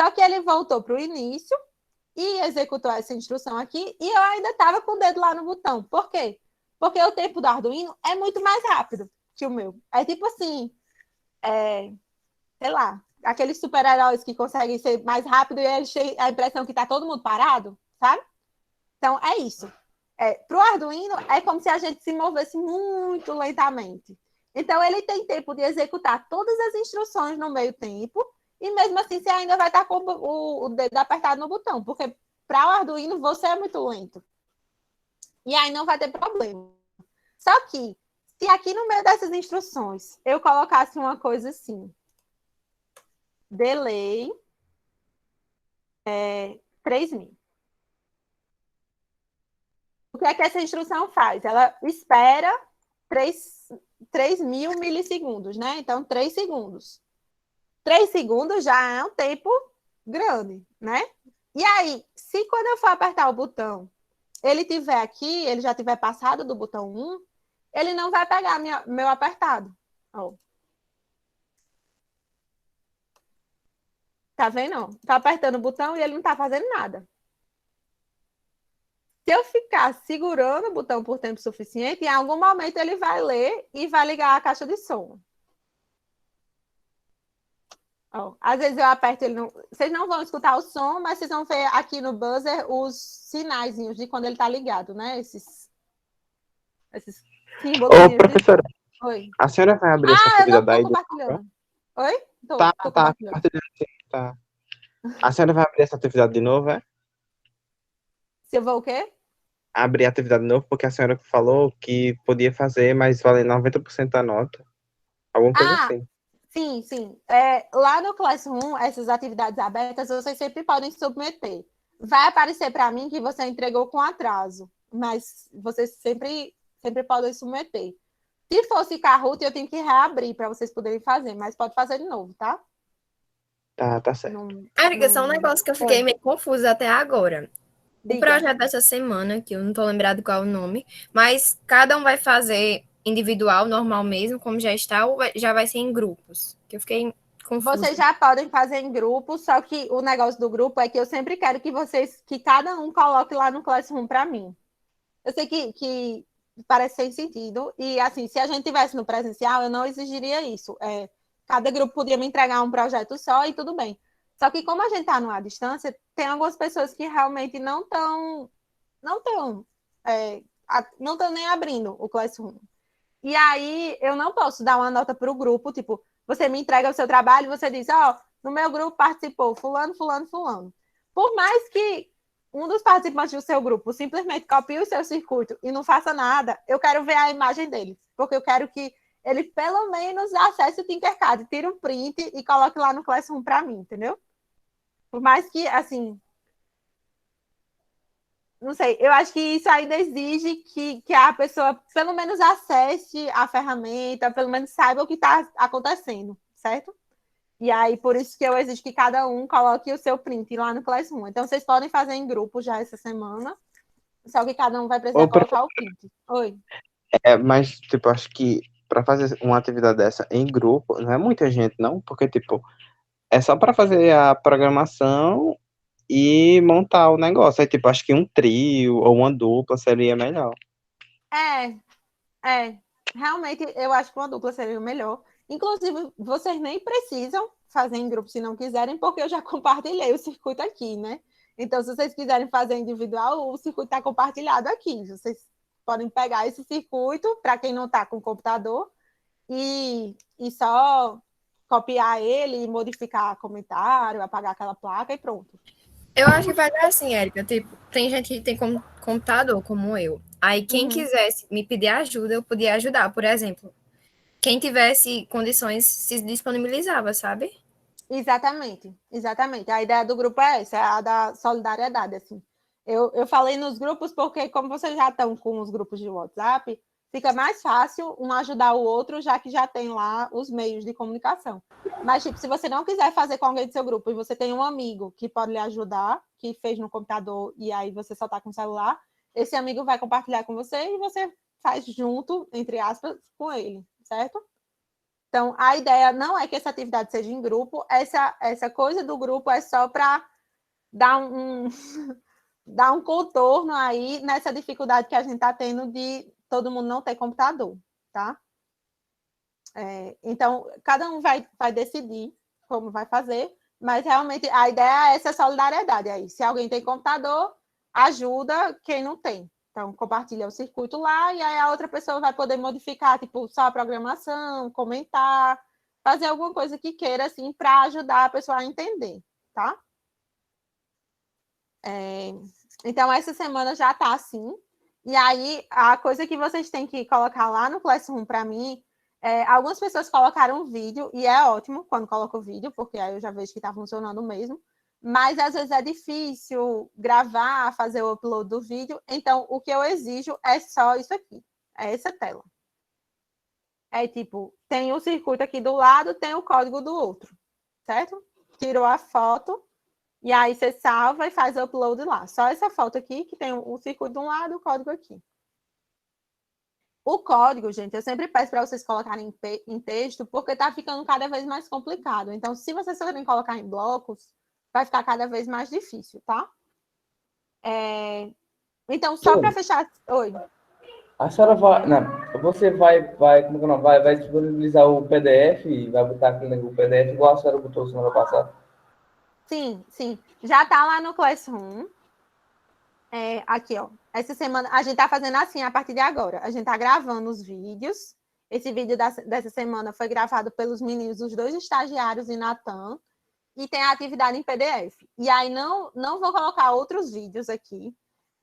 Só que ele voltou para o início e executou essa instrução aqui e eu ainda estava com o dedo lá no botão. Por quê? Porque o tempo do Arduino é muito mais rápido que o meu. É tipo assim, sei lá, aqueles super-heróis que conseguem ser mais rápido e a impressão que está todo mundo parado, sabe? Então, é isso. Para o Arduino, é como se a gente se movesse muito lentamente. Então, ele tem tempo de executar todas as instruções no meio tempo, e mesmo assim, você ainda vai estar com o dedo apertado no botão, porque para o Arduino, você é muito lento. E aí não vai ter problema. Só que, se aqui no meio dessas instruções, eu colocasse uma coisa assim, delay 3.000. O que é que essa instrução faz? Ela espera 3.000 milissegundos, né? Então, 3 segundos. 3 segundos já é um tempo grande, né? E aí, se quando eu for apertar o botão, ele tiver aqui, ele já tiver passado do botão 1, ele não vai pegar meu apertado. Ó. Tá vendo? Tá apertando o botão e ele não tá fazendo nada. Se eu ficar segurando o botão por tempo suficiente, em algum momento ele vai ler e vai ligar a caixa de som. Ó, às vezes eu aperto ele no... Vocês não vão escutar o som, mas vocês vão ver aqui no buzzer os sinaizinhos de quando ele tá ligado, né? Esses símbolos. Ô, professora, Oi. a senhora vai abrir essa Eu não atividade tô aí? compartilhando. Oi? Tô Tá, compartilhando. compartilhando sim, tá. A senhora vai abrir essa atividade de novo, é? Se eu vou o quê? Abrir a atividade de novo, porque a senhora falou que podia fazer, mas vale 90% da nota. Alguma coisa assim. Sim, sim. Lá no Classroom, essas atividades abertas, vocês sempre podem submeter. Vai aparecer para mim que você entregou com atraso, mas vocês sempre podem submeter. Se fosse Kahoot, eu tenho que reabrir para vocês poderem fazer, mas pode fazer de novo, tá? Tá certo. Érica, só um negócio que eu fiquei meio confusa até agora. O projeto dessa semana, que eu não tô lembrado qual é o nome, mas cada um vai fazer individual, normal mesmo, como já está, ou já vai ser em grupos? Que eu fiquei confusa. Vocês já podem fazer em grupo, só que o negócio do grupo é que eu sempre quero que cada um coloque lá no Classroom para mim. Eu sei que parece sem sentido, e assim, se a gente tivesse no presencial, eu não exigiria isso. Cada grupo podia me entregar um projeto só e tudo bem. Só que como a gente está numa distância, tem algumas pessoas que realmente não estão nem abrindo o Classroom. E aí eu não posso dar uma nota para o grupo, tipo, você me entrega o seu trabalho e você diz, no meu grupo participou fulano, fulano, fulano. Por mais que um dos participantes do seu grupo simplesmente copie o seu circuito e não faça nada, eu quero ver a imagem dele, porque eu quero que ele pelo menos acesse o Tinkercad, tire um print e coloque lá no Classroom para mim, entendeu? Por mais que, assim, não sei, eu acho que isso ainda exige que a pessoa pelo menos acesse a ferramenta, pelo menos saiba o que está acontecendo, certo? E aí, por isso que eu exijo que cada um coloque o seu print lá no Classroom. Então, vocês podem fazer em grupo já essa semana, só que cada um vai precisar colocar o print. Oi. Mas, tipo, acho que para fazer uma atividade dessa em grupo, não é muita gente, não? Porque, tipo, é só para fazer a programação e montar o negócio. Aí, tipo, acho que um trio ou uma dupla seria melhor. Realmente, eu acho que uma dupla seria o melhor. Inclusive, vocês nem precisam fazer em grupo se não quiserem, porque eu já compartilhei o circuito aqui, né? Então, se vocês quiserem fazer individual, o circuito está compartilhado aqui. Vocês podem pegar esse circuito, para quem não está com computador, e só copiar ele e modificar comentário, apagar aquela placa e pronto. Eu acho que vai dar assim, Érica. Tipo, tem gente que tem computador, como eu. Aí, quem quisesse me pedir ajuda, eu podia ajudar. Por exemplo, quem tivesse condições se disponibilizava, sabe? Exatamente. A ideia do grupo é essa, é a da solidariedade, assim. Eu falei nos grupos porque, como vocês já estão com os grupos de WhatsApp, fica mais fácil um ajudar o outro, já que já tem lá os meios de comunicação. Mas, tipo, se você não quiser fazer com alguém do seu grupo e você tem um amigo que pode lhe ajudar, que fez no computador e aí você só está com o celular, esse amigo vai compartilhar com você e você faz junto, entre aspas, com ele, certo? Então, a ideia não é que essa atividade seja em grupo, essa coisa do grupo é só para dar dar um contorno aí nessa dificuldade que a gente está tendo de todo mundo não ter computador, tá? Então, cada um vai decidir como vai fazer, mas realmente a ideia é essa solidariedade aí. Se alguém tem computador, ajuda quem não tem. Então, compartilha o circuito lá e aí a outra pessoa vai poder modificar, tipo, só a programação, comentar, fazer alguma coisa que queira, assim, para ajudar a pessoa a entender, tá? Então, essa semana já tá assim. E aí, a coisa que vocês têm que colocar lá no Classroom para mim, algumas pessoas colocaram vídeo, e é ótimo quando coloca o vídeo, porque aí eu já vejo que tá funcionando mesmo. Mas às vezes é difícil gravar, fazer o upload do vídeo. Então, o que eu exijo é só isso aqui, é essa tela. Tipo, tem o circuito aqui do lado, tem o código do outro, certo? Tirou a foto, e aí você salva e faz o upload lá. Só essa foto aqui, que tem o circuito de um lado e o código aqui. O código, gente, eu sempre peço para vocês colocarem em texto, porque está ficando cada vez mais complicado. Então, se vocês forem colocar em blocos, vai ficar cada vez mais difícil, tá? Então, só para fechar... Oi. A senhora vai... Não, você como que não, vai disponibilizar o PDF, vai botar aqui no PDF, igual a senhora botou semana passada? Sim, sim. Já tá lá no Classroom. Aqui, ó. Essa semana, a gente tá fazendo assim, a partir de agora. A gente tá gravando os vídeos. Esse vídeo dessa semana foi gravado pelos meninos, os 2 estagiários e Natan. E tem a atividade em PDF. E aí, não vou colocar outros vídeos aqui.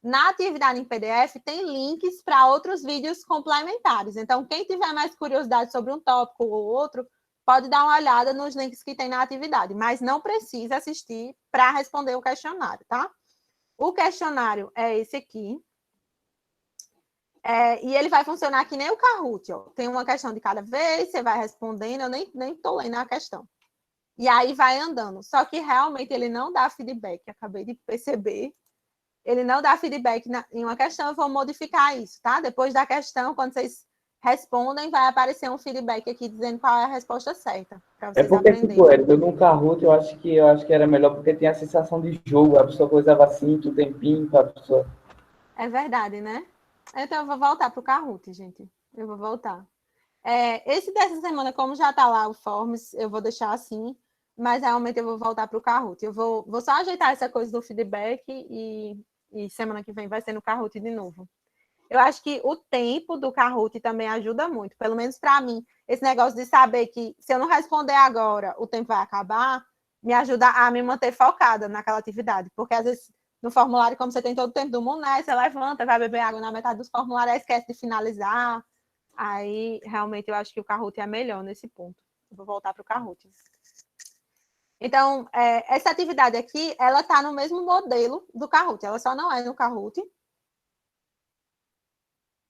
Na atividade em PDF, tem links para outros vídeos complementares. Então, quem tiver mais curiosidade sobre um tópico ou outro, pode dar uma olhada nos links que tem na atividade, mas não precisa assistir para responder o questionário, tá? O questionário é esse aqui. E ele vai funcionar que nem o Kahoot, ó. Tem uma questão de cada vez, você vai respondendo, eu nem estou lendo a questão. E aí vai andando. Só que realmente ele não dá feedback, acabei de perceber. Ele não dá feedback em uma questão, eu vou modificar isso, tá? Depois da questão, quando vocês respondem, vai aparecer um feedback aqui dizendo qual é a resposta certa, para vocês porque, aprenderem. tipo, eu num Kahoot, eu acho que era melhor, porque tem a sensação de jogo, a pessoa coisava assim, o tempinho para a pessoa. É verdade, né? Então, eu vou voltar para o Kahoot, gente. Eu vou voltar. Esse dessa semana, como já está lá o Forms, eu vou deixar assim, mas realmente eu vou voltar para o Kahoot. Eu vou só ajeitar essa coisa do feedback e semana que vem vai ser no Kahoot de novo. Eu acho que o tempo do Kahoot também ajuda muito, pelo menos para mim. Esse negócio de saber que se eu não responder agora, o tempo vai acabar, me ajuda a me manter focada naquela atividade. Porque às vezes no formulário, como você tem todo o tempo do mundo, né? Você levanta, vai beber água na metade dos formulários, esquece de finalizar. Aí, realmente, eu acho que o Kahoot é melhor nesse ponto. Eu vou voltar para o Kahoot. Então, essa atividade aqui, ela está no mesmo modelo do Kahoot. Ela só não é no Kahoot.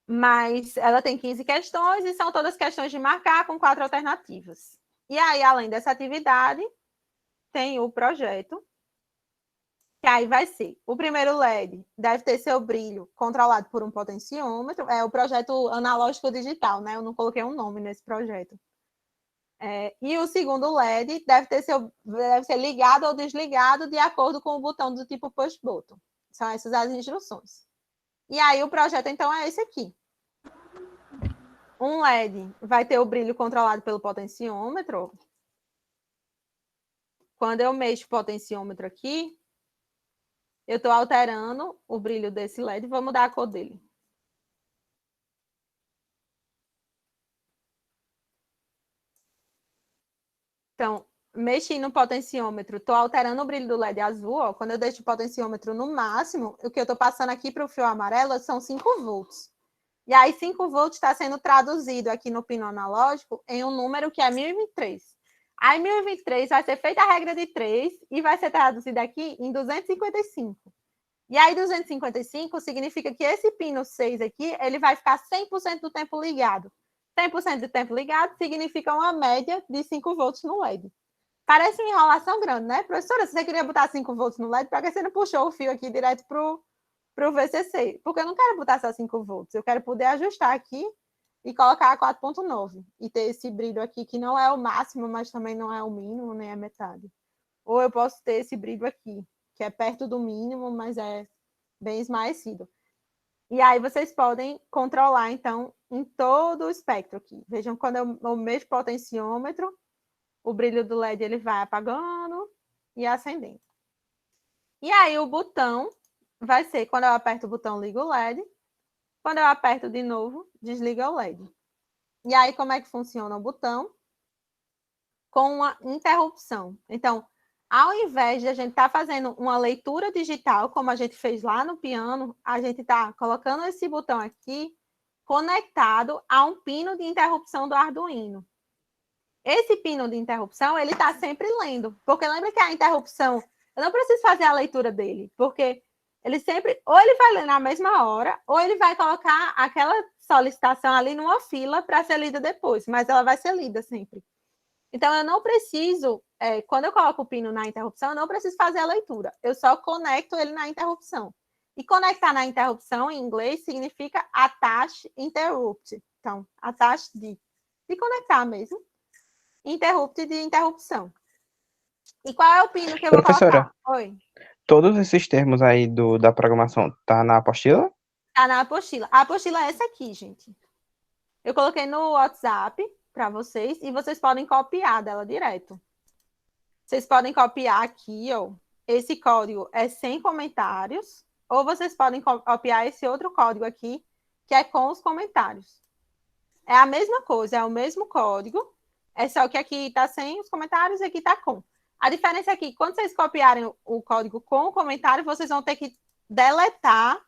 Mas ela tem 15 questões e são todas questões de marcar com 4 alternativas. E aí, além dessa atividade, tem o projeto, que aí vai ser, o primeiro LED deve ter seu brilho controlado por um potenciômetro, é o projeto analógico digital, né? Eu não coloquei um nome nesse projeto. E o segundo LED deve ser ligado ou desligado de acordo com o botão do tipo push button. São essas as instruções. E aí o projeto, então, é esse aqui. Um LED vai ter o brilho controlado pelo potenciômetro. Quando eu mexo o potenciômetro aqui, eu estou alterando o brilho desse LED e vou mudar a cor dele. Então, mexi no potenciômetro, estou alterando o brilho do LED azul. Ó. Quando eu deixo o potenciômetro no máximo, o que eu estou passando aqui para o fio amarelo são 5 volts. E aí, 5 volts está sendo traduzido aqui no pino analógico em um número que é 1023. Aí, 1023 vai ser feita a regra de 3 e vai ser traduzida aqui em 255. E aí, 255 significa que esse pino 6 aqui, ele vai ficar 100% do tempo ligado. 100% do tempo ligado significa uma média de 5 volts no LED. Parece uma enrolação grande, né? Professora, se você queria botar 5 volts no LED, para que você não puxou o fio aqui direto para o VCC? Porque eu não quero botar só 5 volts, eu quero poder ajustar aqui e colocar a 4.9 e ter esse brilho aqui, que não é o máximo, mas também não é o mínimo, nem a metade. Ou eu posso ter esse brilho aqui, que é perto do mínimo, mas é bem esmaecido. E aí vocês podem controlar, então, em todo o espectro aqui. Vejam, quando eu mexo o potenciômetro, o brilho do LED ele vai apagando e acendendo. E aí o botão vai ser, quando eu aperto o botão, liga o LED. Quando eu aperto de novo, desliga o LED. E aí, como é que funciona o botão? Com uma interrupção. Então, ao invés de a gente estar fazendo uma leitura digital, como a gente fez lá no piano, a gente está colocando esse botão aqui conectado a um pino de interrupção do Arduino. Esse pino de interrupção, ele está sempre lendo, porque lembra que a interrupção, eu não preciso fazer a leitura dele, porque ele sempre, ou ele vai ler na mesma hora, ou ele vai colocar aquela solicitação ali numa fila para ser lida depois, mas ela vai ser lida sempre. Então, eu não preciso, quando eu coloco o pino na interrupção, eu não preciso fazer a leitura, eu só conecto ele na interrupção. E conectar na interrupção, em inglês, significa attach interrupt. Então, attach de conectar mesmo. Interrupt de interrupção. E qual é o pino que eu vou Professora, colocar? Oi. todos esses termos aí da programação tá na apostila? Tá na apostila. A apostila é essa aqui, gente. Eu coloquei no WhatsApp para vocês e vocês podem copiar dela direto. Vocês podem copiar aqui, ó. Esse código é sem comentários, ou vocês podem copiar esse outro código aqui, que é com os comentários. É a mesma coisa, é o mesmo código, é só que aqui está sem os comentários e aqui está com. A diferença é que, quando vocês copiarem o código com o comentário, vocês vão ter que deletar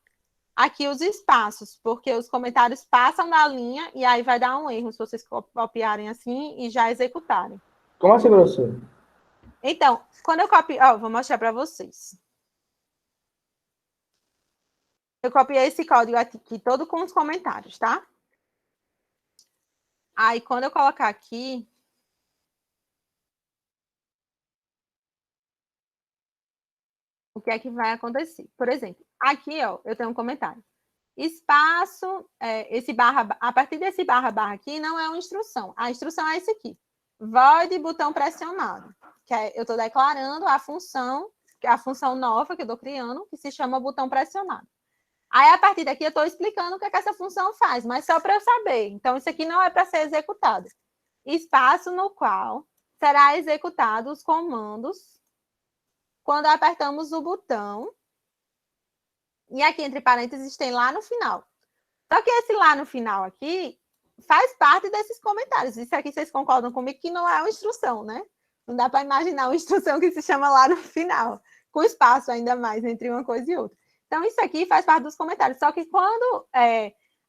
aqui os espaços, porque os comentários passam da linha e aí vai dar um erro se vocês copiarem assim e já executarem. Como assim, professor? Então, quando eu copio... Ó, vou mostrar para vocês. Eu copiei esse código aqui todo com os comentários, tá? Aí, quando eu colocar aqui... O que é que vai acontecer? Por exemplo, aqui, ó, eu tenho um comentário. Espaço, esse barra... A partir desse barra aqui, não é uma instrução. A instrução é esse aqui. Void botão pressionado. Que eu estou declarando a função nova que eu estou criando, que se chama botão pressionado. Aí, a partir daqui, eu estou explicando o que essa função faz, mas só para eu saber. Então, isso aqui não é para ser executado. Espaço no qual será executado os comandos quando apertamos o botão. E aqui, entre parênteses, tem lá no final. Só que esse lá no final aqui faz parte desses comentários. Isso aqui vocês concordam comigo que não é uma instrução, né? Não dá para imaginar uma instrução que se chama lá no final, com espaço ainda mais entre uma coisa e outra. Então, isso aqui faz parte dos comentários. Só que quando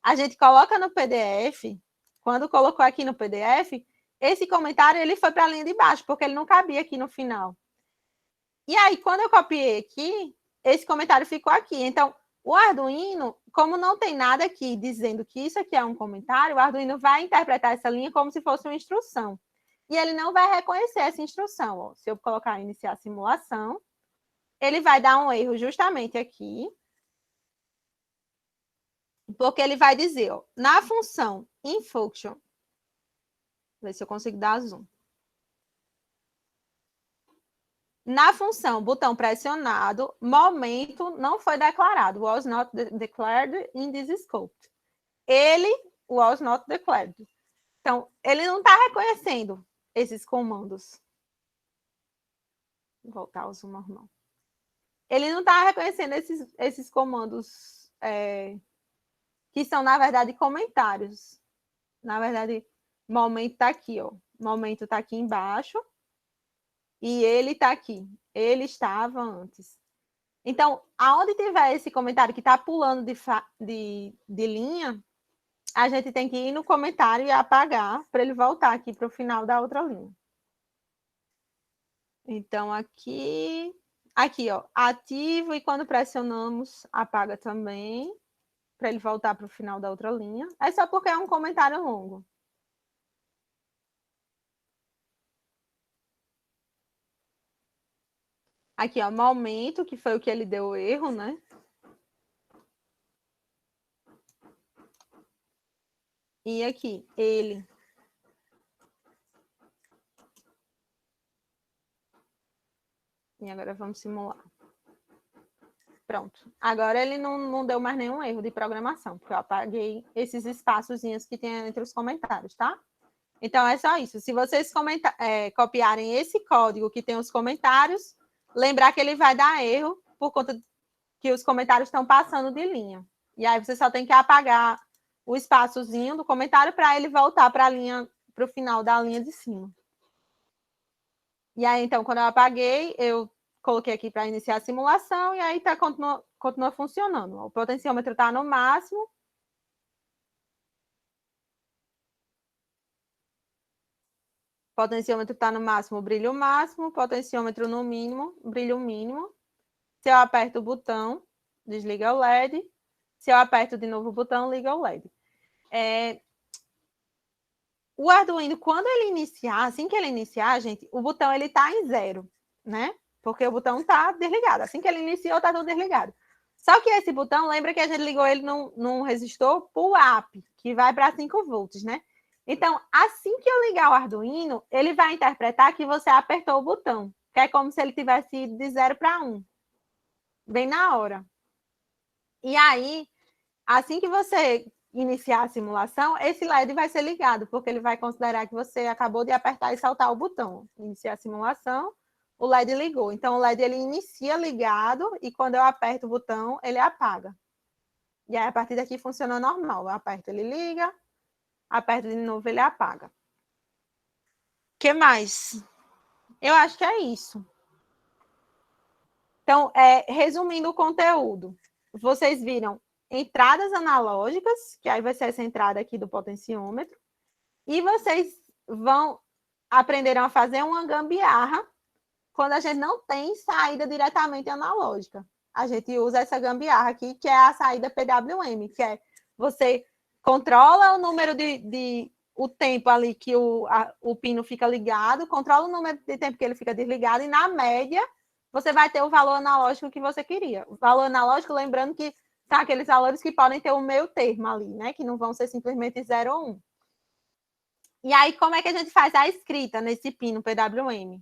a gente coloca no PDF, quando colocou aqui no PDF, esse comentário ele foi para a linha de baixo, porque ele não cabia aqui no final. E aí, quando eu copiei aqui, esse comentário ficou aqui. Então, o Arduino, como não tem nada aqui dizendo que isso aqui é um comentário, o Arduino vai interpretar essa linha como se fosse uma instrução. E ele não vai reconhecer essa instrução. Ó. Se eu colocar iniciar a simulação, ele vai dar um erro justamente aqui, porque ele vai dizer, ó, na função infunction, ver se eu consigo dar zoom. Na função botão pressionado, momento não foi declarado, was not declared in this scope. Ele was not declared. Então, ele não está reconhecendo esses comandos. Vou voltar ao zoom normal. Ele não está reconhecendo esses comandos que são, na verdade, comentários. Na verdade, momento está aqui, ó. Momento está aqui embaixo. E ele está aqui. Ele estava antes. Então, aonde tiver esse comentário que está pulando de linha, a gente tem que ir no comentário e apagar para ele voltar aqui para o final da outra linha. Então, aqui, ó, ativo e quando pressionamos, apaga também, para ele voltar para o final da outra linha. É só porque é um comentário longo. Aqui, ó, momento, que foi o que ele deu erro, né? E aqui, ele. E agora vamos simular. Pronto. Agora ele não deu mais nenhum erro de programação, porque eu apaguei esses espaçozinhos que tem entre os comentários, tá? Então, é só isso. Se vocês copiarem esse código que tem os comentários, lembrar que ele vai dar erro por conta que os comentários estão passando de linha. E aí você só tem que apagar o espaçozinho do comentário para ele voltar para a linha, para o final da linha de cima. E aí, então, quando eu apaguei, eu coloquei aqui para iniciar a simulação e aí continua funcionando. O potenciômetro está no máximo. Potenciômetro está no máximo, brilho máximo. Potenciômetro no mínimo, brilho mínimo. Se eu aperto o botão, desliga o LED. Se eu aperto de novo o botão, liga o LED. O Arduino, quando ele iniciar, assim que ele iniciar, gente, o botão ele está em 0, né? Porque o botão está desligado. Assim que ele iniciou, está tudo desligado. Só que esse botão, lembra que a gente ligou ele num resistor pull-up, que vai para 5 volts, né? Então, assim que eu ligar o Arduino, ele vai interpretar que você apertou o botão, que é como se ele tivesse ido de 0 para 1. Bem na hora. E aí, assim que você iniciar a simulação, esse LED vai ser ligado, porque ele vai considerar que você acabou de apertar e saltar o botão. Iniciar a simulação, o LED ligou. Então, o LED ele inicia ligado e quando eu aperto o botão, ele apaga. E aí, a partir daqui, funciona normal. Eu aperto, ele liga, aperto de novo, ele apaga. O que mais? Eu acho que é isso. Então, resumindo o conteúdo, vocês viram entradas analógicas, que aí vai ser essa entrada aqui do potenciômetro, e vocês aprenderam a fazer uma gambiarra quando a gente não tem saída diretamente analógica. A gente usa essa gambiarra aqui, que é a saída PWM, que é você controla o número o tempo ali que o pino fica ligado, controla o número de tempo que ele fica desligado, e na média você vai ter o valor analógico que você queria. O valor analógico, lembrando que são aqueles valores que podem ter um meio termo ali, né? Que não vão ser simplesmente 0 ou 1. E aí, como é que a gente faz a escrita nesse pino PWM?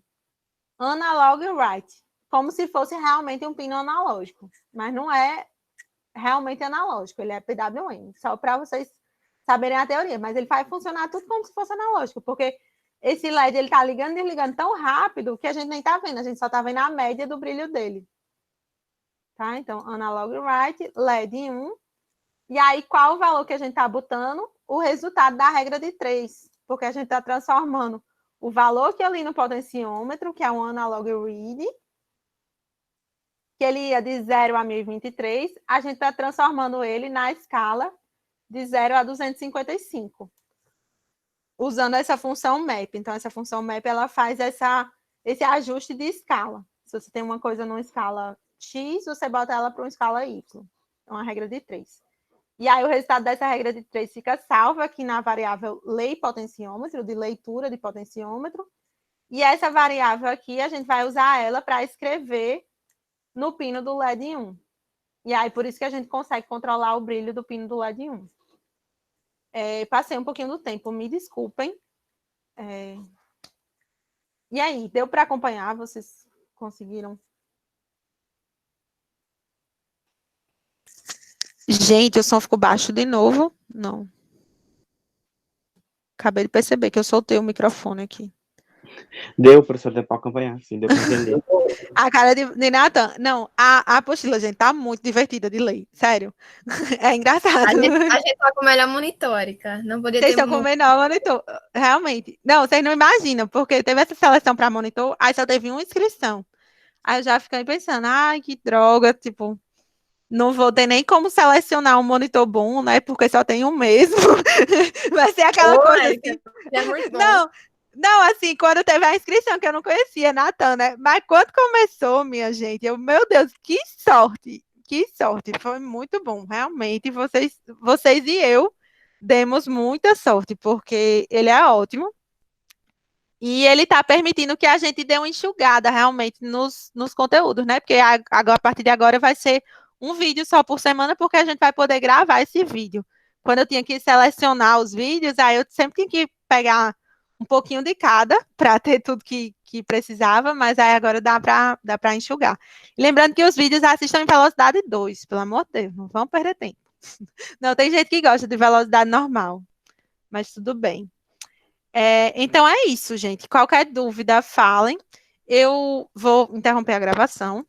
Analog write, como se fosse realmente um pino analógico, mas não é realmente analógico, ele é PWM, só para vocês saberem a teoria, mas ele vai funcionar tudo como se fosse analógico, porque esse LED ele está ligando e desligando tão rápido que a gente nem está vendo, a gente só está vendo a média do brilho dele. Tá? Então, analog write, LED em 1, e aí qual o valor que a gente está botando? O resultado da regra de 3, porque a gente está transformando o valor que eu li no potenciômetro, que é um analog read, que ele ia de 0 a 1023, a gente está transformando ele na escala de 0 a 255, usando essa função map. Então, essa função map, ela faz esse ajuste de escala. Se você tem uma coisa numa escala X, você bota ela para uma escala Y. É uma regra de 3. E aí, o resultado dessa regra de 3 fica salvo aqui na variável lei potenciômetro, de leitura de potenciômetro. E essa variável aqui, a gente vai usar ela para escrever no pino do LED 1. E aí, por isso que a gente consegue controlar o brilho do pino do LED 1. Passei um pouquinho do tempo, me desculpem. E aí, deu para acompanhar? Vocês conseguiram? Gente, o som ficou baixo de novo? Não. Acabei de perceber que eu soltei o microfone aqui. Deu, professor, deu para acompanhar, sim, deu para entender. A cara de Nathan. Não, a apostila, gente, tá muito divertida de ler. Sério. É engraçado. A gente tá com o melhor monitor, Erika. Não podia Vocês ter estão com o menor monitor. Realmente. Não, vocês não imaginam, porque teve essa seleção para monitor, aí só teve uma inscrição. Aí eu já fiquei pensando, ai, que droga, tipo, não vou ter nem como selecionar um monitor bom, né? Porque só tem um mesmo. Vai ser aquela coisa assim. É muito bom. Não, assim, quando teve a inscrição, que eu não conhecia, Natan, né? Mas quando começou, minha gente, meu Deus, que sorte, foi muito bom, realmente, vocês e eu demos muita sorte, porque ele é ótimo, e ele está permitindo que a gente dê uma enxugada, realmente, nos conteúdos, né? Porque agora, a partir de agora vai ser um vídeo só por semana, porque a gente vai poder gravar esse vídeo. Quando eu tinha que selecionar os vídeos, aí eu sempre tinha que pegar um pouquinho de cada para ter tudo que precisava, mas aí agora dá para enxugar. E lembrando que os vídeos assistam em velocidade 2, pelo amor de Deus, não vão perder tempo. Não, tem gente que gosta de velocidade normal, mas tudo bem. Então é isso, gente. Qualquer dúvida, falem. Eu vou interromper a gravação.